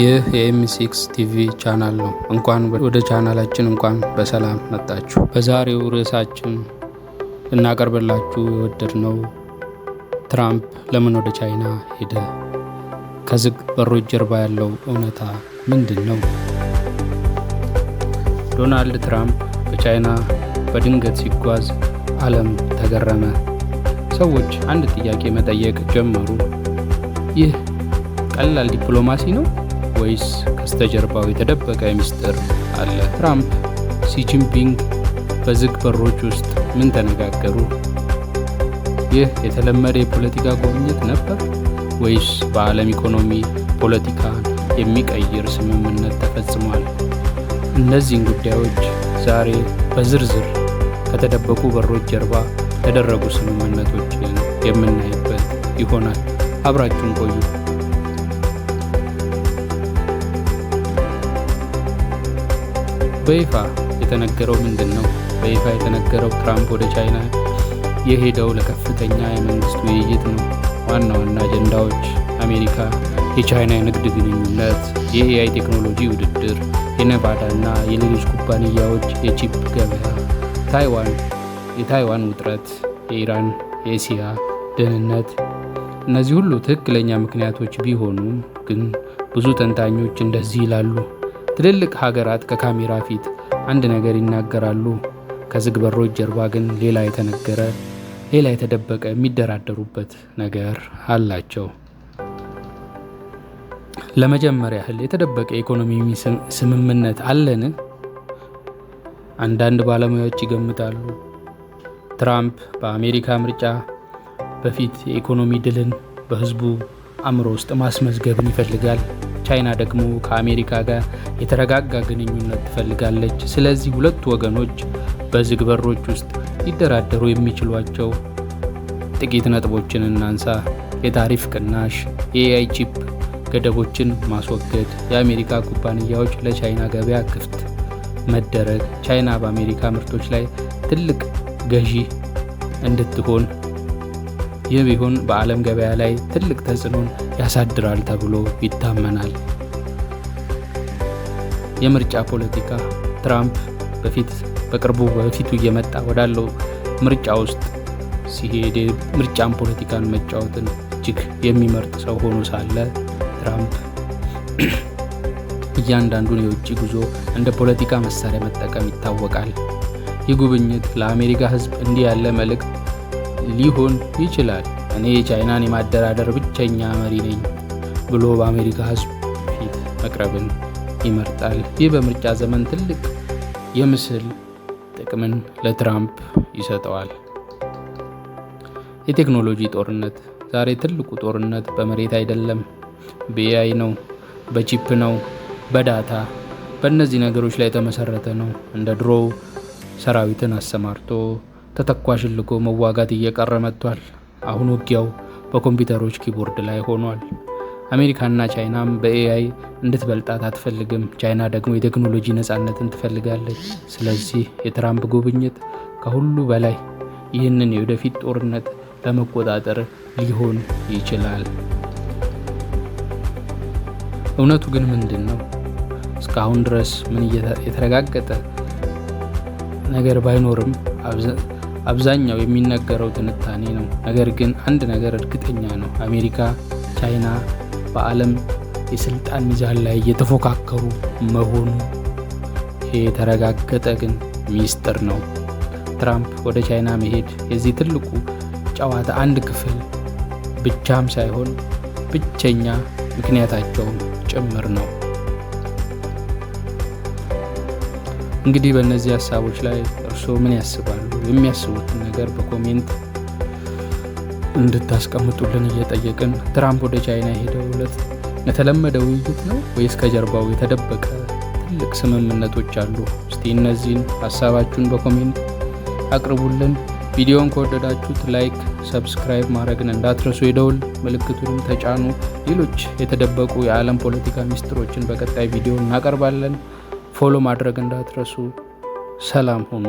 ይህ የኤም6 ቲቪ ቻናል ነው። እንኳን ወደ ቻናላችን በሰላም መጣችሁ። በዛሬው ርዕሳችን ልናቀርብላችሁ የወደድነው ትራምፕ ለምን ወደ ቻይና ሄደ? ከዝግ በሮች ጀርባ ያለው እውነታ ምንድን ነው? ዶናልድ ትራምፕ በቻይና በድንገት ሲጓዝ ዓለም ተገረመ። ሰዎች አንድ ጥያቄ መጠየቅ ጀመሩ። ይህ ቀላል ዲፕሎማሲ ነው ወይስ ከስተጀርባው የተደበቀ ሚስጥር አለ? ትራምፕ ሺጂንፒንግ በዝግ በሮች ውስጥ ምን ተነጋገሩ? ይህ የተለመደ የፖለቲካ ጉብኝት ነበር ወይስ በዓለም ኢኮኖሚ ፖለቲካን የሚቀይር ስምምነት ተፈጽሟል? እነዚህን ጉዳዮች ዛሬ በዝርዝር ከተደበቁ በሮች ጀርባ የተደረጉ ስምምነቶችን የምናይበት ይሆናል። አብራችሁን ቆዩ። በይፋ የተነገረው ምንድን ነው? በይፋ የተነገረው ትራምፕ ወደ ቻይና የሄደው ለከፍተኛ የመንግስት ውይይት ነው። ዋና ዋና አጀንዳዎች አሜሪካ የቻይና የንግድ ግንኙነት፣ የኤአይ ቴክኖሎጂ ውድድር፣ የኔቫዳ እና የሌሎች ኩባንያዎች የቺፕ ገበያ፣ የታይዋን ውጥረት፣ የኢራን የእስያ ደህንነት። እነዚህ ሁሉ ትክክለኛ ምክንያቶች ቢሆኑም ግን ብዙ ተንታኞች እንደዚህ ይላሉ። ትልልቅ ሀገራት ከካሜራ ፊት አንድ ነገር ይናገራሉ፣ ከዝግ በሮች ጀርባ ግን ሌላ የተደበቀ የሚደራደሩበት ነገር አላቸው። ለመጀመሪያ ያህል የተደበቀ የኢኮኖሚ ስምምነት አለን? አንዳንድ ባለሙያዎች ይገምታሉ። ትራምፕ በአሜሪካ ምርጫ በፊት የኢኮኖሚ ድልን በህዝቡ አእምሮ ውስጥ ማስመዝገብን ይፈልጋል። ቻይና ደግሞ ከአሜሪካ ጋር የተረጋጋ ግንኙነት ትፈልጋለች። ስለዚህ ሁለቱ ወገኖች በዝግ በሮች ውስጥ ሊደራደሩ የሚችሏቸው ጥቂት ነጥቦችን እናንሳ። የታሪፍ ቅናሽ፣ የኤአይ ቺፕ ገደቦችን ማስወገድ፣ የአሜሪካ ኩባንያዎች ለቻይና ገበያ ክፍት መደረግ፣ ቻይና በአሜሪካ ምርቶች ላይ ትልቅ ገዢ እንድትሆን፣ ይህ ቢሆን በዓለም ገበያ ላይ ትልቅ ተጽዕኖን ያሳድራል ተብሎ ይታመናል። የምርጫ ፖለቲካ፣ ትራምፕ በቅርቡ በፊቱ እየመጣ ወዳለው ምርጫ ውስጥ ሲሄድ ምርጫን ፖለቲካን መጫወትን እጅግ የሚመርጥ ሰው ሆኖ ሳለ ትራምፕ እያንዳንዱን የውጭ ጉዞ እንደ ፖለቲካ መሳሪያ መጠቀም ይታወቃል። ይህ ጉብኝት ለአሜሪካ ሕዝብ እንዲህ ያለ መልእክት ሊሆን ይችላል። እኔ ቻይናን የማደራደር ብቸኛ መሪ ነኝ ብሎ በአሜሪካ ሕዝብ ፊት መቅረብን ይመርጣል። ይህ በምርጫ ዘመን ትልቅ የምስል ጥቅምን ለትራምፕ ይሰጠዋል። የቴክኖሎጂ ጦርነት፣ ዛሬ ትልቁ ጦርነት በመሬት አይደለም፣ በኤአይ ነው፣ በቺፕ ነው፣ በዳታ በእነዚህ ነገሮች ላይ የተመሰረተ ነው። እንደ ድሮው ሰራዊትን አሰማርቶ ተተኳሽን ልኮ መዋጋት እየቀረ መጥቷል። አሁን ውጊያው በኮምፒውተሮች ኪቦርድ ላይ ሆኗል። አሜሪካና ቻይናም በኤአይ እንድትበልጣት አትፈልግም። ቻይና ደግሞ የቴክኖሎጂ ነፃነትን ትፈልጋለች። ስለዚህ የትራምፕ ጉብኝት ከሁሉ በላይ ይህንን የወደፊት ጦርነት ለመቆጣጠር ሊሆን ይችላል። እውነቱ ግን ምንድን ነው? እስካሁን ድረስ ምን የተረጋገጠ ነገር ባይኖርም አብዛኛው የሚነገረው ትንታኔ ነው። ነገር ግን አንድ ነገር እርግጠኛ ነው። አሜሪካ፣ ቻይና በዓለም የስልጣን ሚዛን ላይ እየተፎካከሩ መሆኑ ይሄ የተረጋገጠ ግን ሚስጥር ነው። ትራምፕ ወደ ቻይና መሄድ የዚህ ትልቁ ጨዋታ አንድ ክፍል ብቻም ሳይሆን ብቸኛ ምክንያታቸውም ጭምር ነው። እንግዲህ በእነዚህ ሀሳቦች ላይ እርስዎ ምን ያስባሉ? የሚያስቡትን ነገር በኮሜንት እንድታስቀምጡልን እየጠየቅን፣ ትራምፕ ወደ ቻይና የሄደው የተለመደ ውይይት ነው ወይስ ከጀርባው የተደበቀ ትልቅ ስምምነቶች አሉ? እስቲ እነዚህን ሀሳባችሁን በኮሜንት አቅርቡልን። ቪዲዮን ከወደዳችሁት ላይክ፣ ሰብስክራይብ ማድረግን እንዳትረሱ፣ የደውል ምልክቱንም ተጫኑ። ሌሎች የተደበቁ የዓለም ፖለቲካ ሚስጥሮችን በቀጣይ ቪዲዮ እናቀርባለን። ፎሎ ማድረግ እንዳትረሱ። ሰላም ሁኑ።